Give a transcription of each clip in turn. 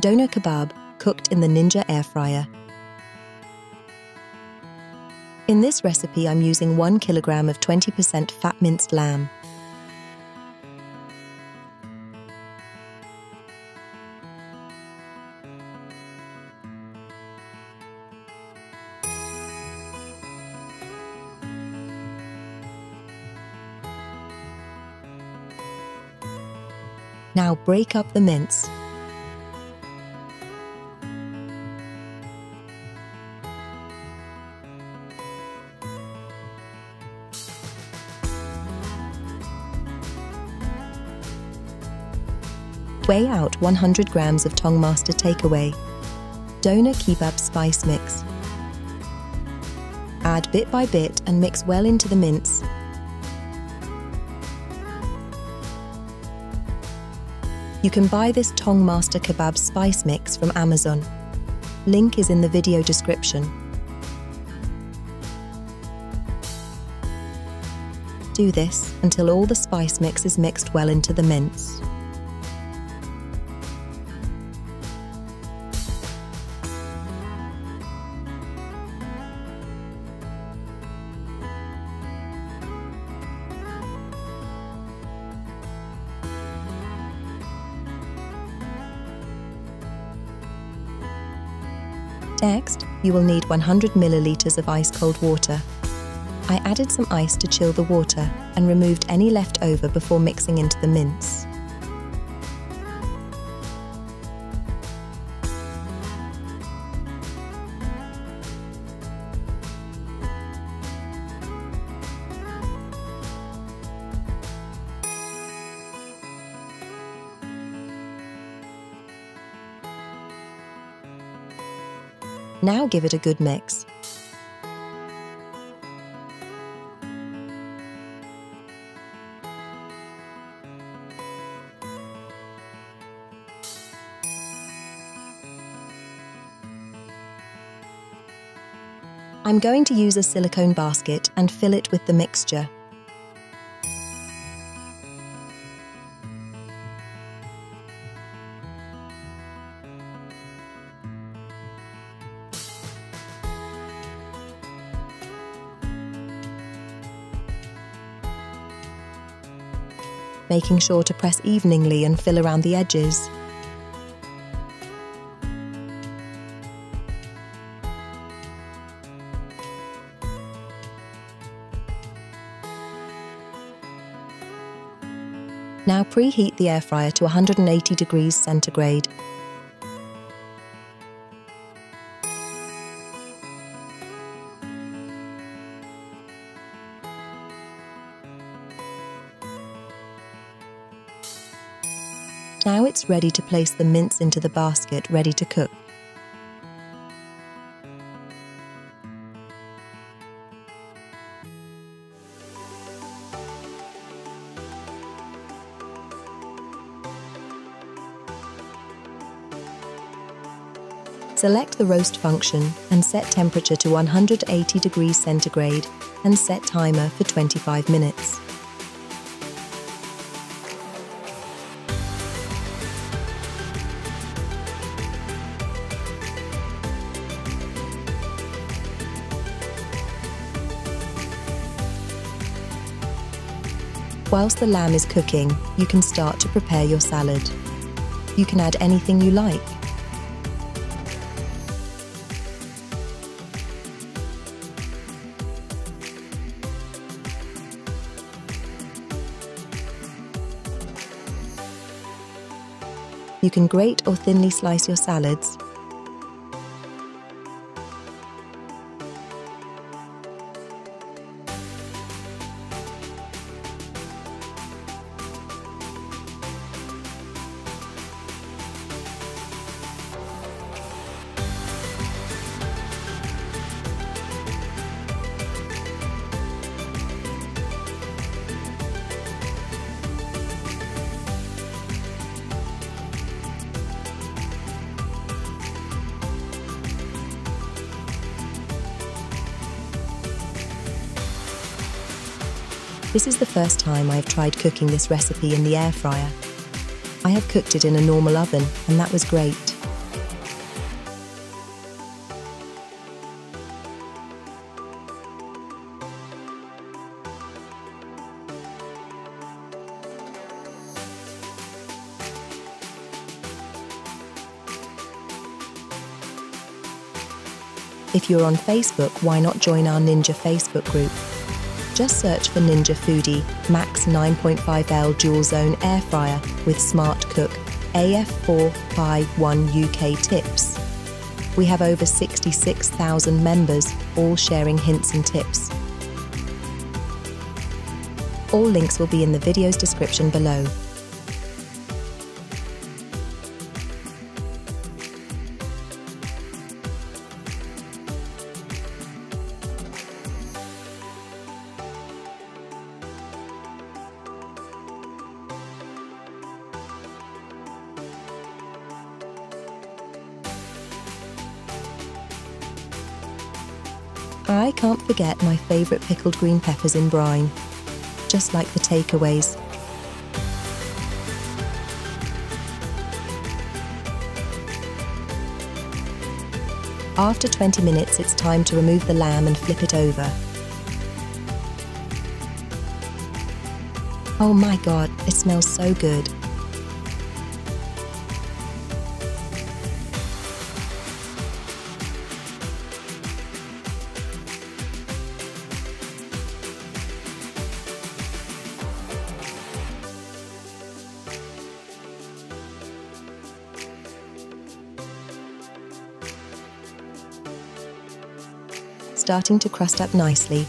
Doner Kebab cooked in the Ninja air fryer. In this recipe, I'm using 1 kilogram of 20% fat minced lamb. Now break up the mince. Weigh out 100 grams of Tongmaster takeaway. Doner Kebab spice mix. Add bit by bit and mix well into the mince. You can buy this Tongmaster kebab spice mix from Amazon. Link is in the video description. Do this until all the spice mix is mixed well into the mince. Next, you will need 100 milliliters of ice-cold water. I added some ice to chill the water and removed any left over before mixing into the mince. Now give it a good mix. I'm going to use a silicone basket and fill it with the mixture. Making sure to press evenly and fill around the edges. Now preheat the air fryer to 180 degrees centigrade. Now it's ready to place the mince into the basket ready to cook. Select the roast function and set temperature to 180 degrees centigrade and set timer for 25 minutes. Whilst the lamb is cooking, you can start to prepare your salad. You can add anything you like. You can grate or thinly slice your salads. This is the first time I have tried cooking this recipe in the air fryer. I have cooked it in a normal oven, and that was great. If you're on Facebook, why not join our Ninja Facebook group? Just search for Ninja Foodie Max 9.5L Dual Zone Air Fryer with Smart Cook AF451UK tips. We have over 66,000 members, all sharing hints and tips. All links will be in the video's description below. I can't forget my favourite pickled green peppers in brine, just like the takeaways. After 20 minutes, it's time to remove the lamb and flip it over. Oh my god, it smells so good. Starting to crust up nicely.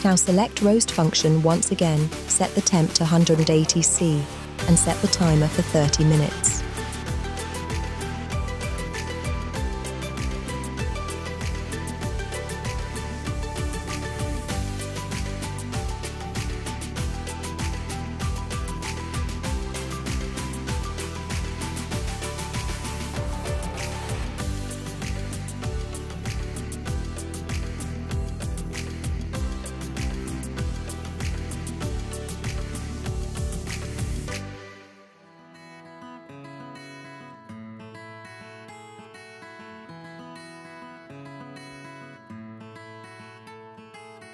Now select roast function once again, set the temp to 180°C and set the timer for 30 minutes.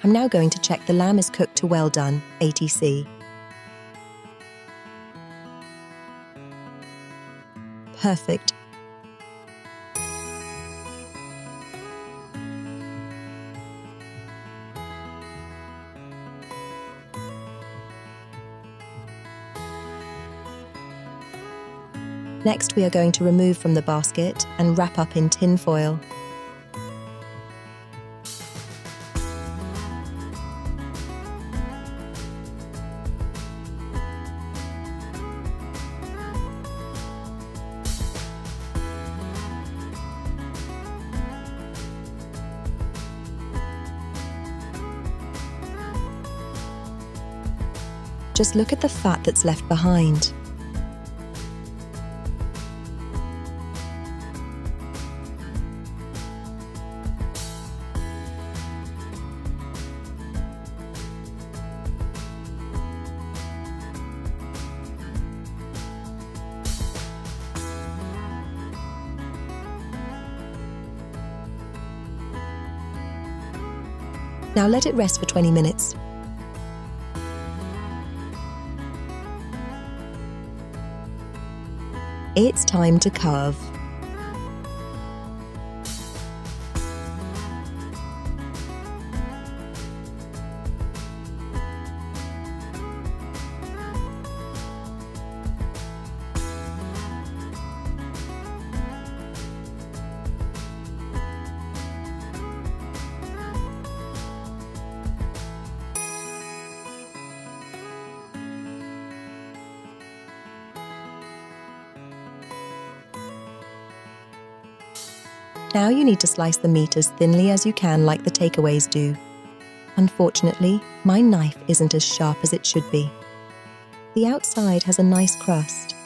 I'm now going to check the lamb is cooked to well done, 80°C. Perfect. Next, we are going to remove from the basket and wrap up in tin foil. Just look at the fat that's left behind. Now let it rest for 20 minutes. It's time to carve. Now you need to slice the meat as thinly as you can, like the takeaways do. Unfortunately, my knife isn't as sharp as it should be. The outside has a nice crust.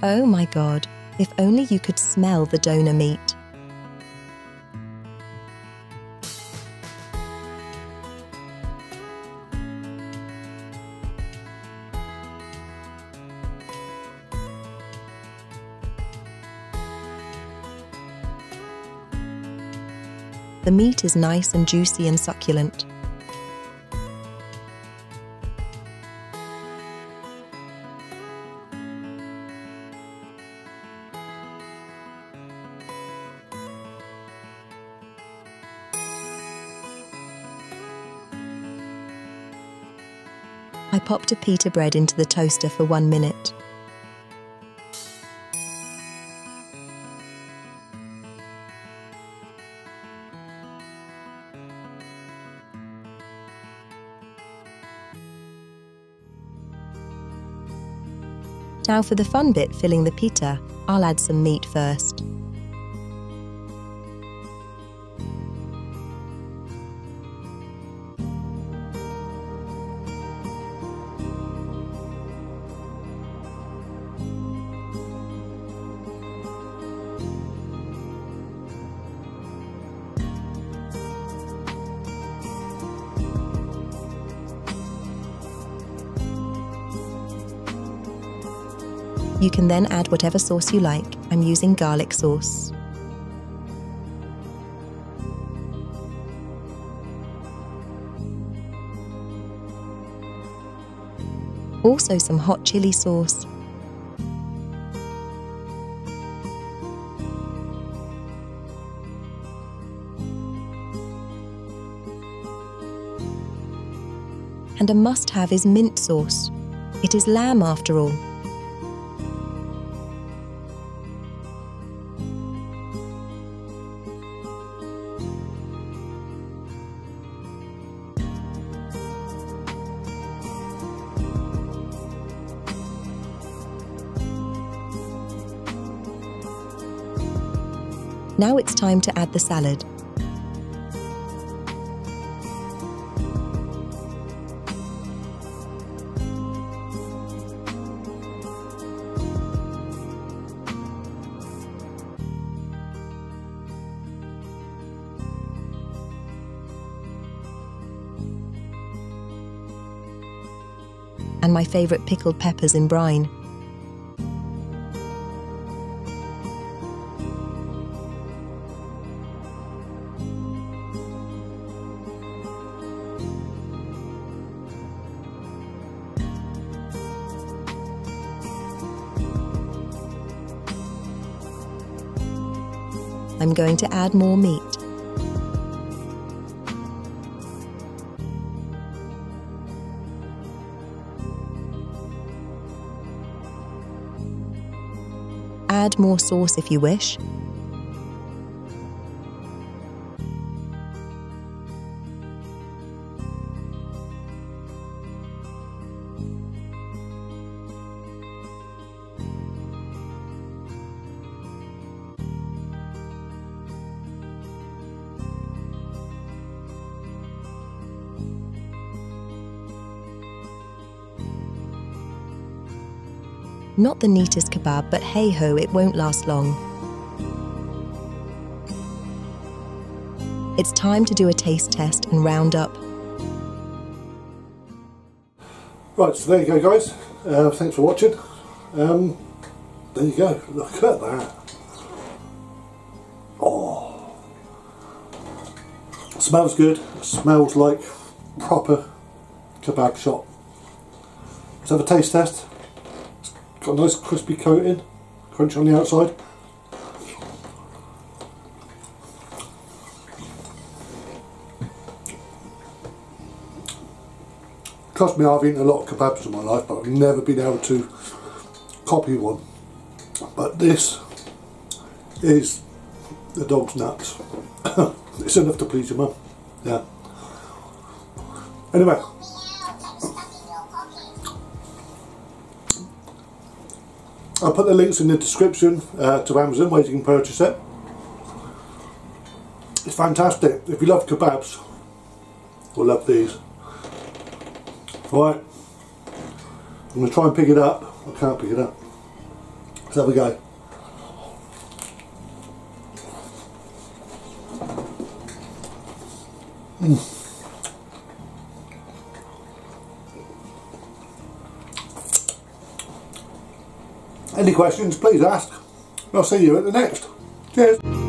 Oh my God, if only you could smell the doner meat. The meat is nice and juicy and succulent. I popped a pita bread into the toaster for 1 minute. Now for the fun bit, filling the pita, I'll add some meat first. You can then add whatever sauce you like. I'm using garlic sauce. Also some hot chili sauce. And a must-have is mint sauce. It is lamb after all. Now it's time to add the salad. And my favourite pickled peppers in brine. I'm going to add more meat. Add more sauce if you wish. Not the neatest kebab, but hey-ho, it won't last long. It's time to do a taste test and round up. Right, so there you go guys, thanks for watching. There you go, look at that. Oh, it smells good, it smells like proper kebab shop. Let's have a taste test. It's got a nice crispy coating, crunch on the outside. Trust me, I've eaten a lot of kebabs in my life, but I've never been able to copy one. But this is the dog's nuts. It's enough to please your mum. Yeah. Anyway, I'll put the links in the description to Amazon where you can purchase it. It's fantastic. If you love kebabs, you'll love these. Right, I'm going to try and pick it up. I can't pick it up. Let's have a go. Any questions, please ask. I'll see you at the next. Cheers.